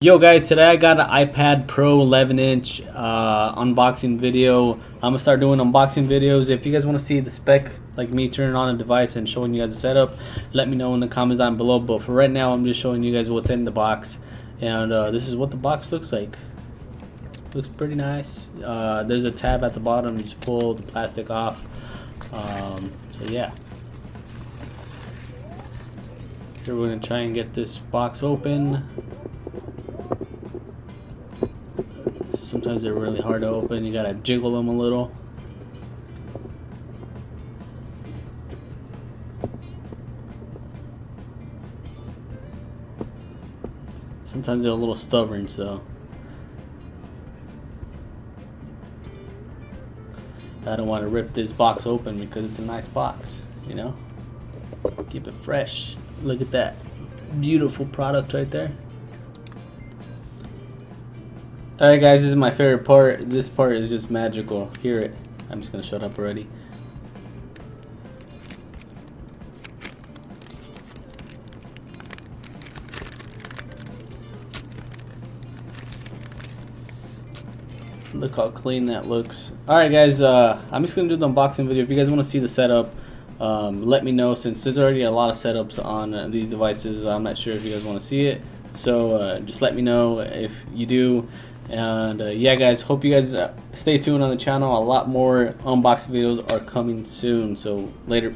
Yo guys, today I got an iPad Pro 11-inch unboxing video. I'm gonna start doing unboxing videos. If you guys want to see the spec, like me turning on a device and showing you guys the setup, let me know in the comments down below. But for right now, I'm just showing you guys what's in the box, and this is what the box looks like. Looks pretty nice. There's a tab at the bottom. You just pull the plastic off. So yeah, here we're gonna try and get this box open. Sometimes they're really hard to open. You gotta jiggle them a little. Sometimes they're a little stubborn, so I don't want to rip this box open because it's a nice box, you know? Keep it fresh. Look at that beautiful product right there. Alright guys, this is my favorite part. This part is just magical. Hear it. I'm just gonna shut up already. Look how clean that looks. Alright guys, I'm just gonna do the unboxing video. If you guys want to see the setup, let me know, since there's already a lot of setups on these devices. I'm not sure if you guys want to see it, so just let me know if you do. And yeah guys, hope you guys stay tuned on the channel. A lot more unboxing videos are coming soon, so later.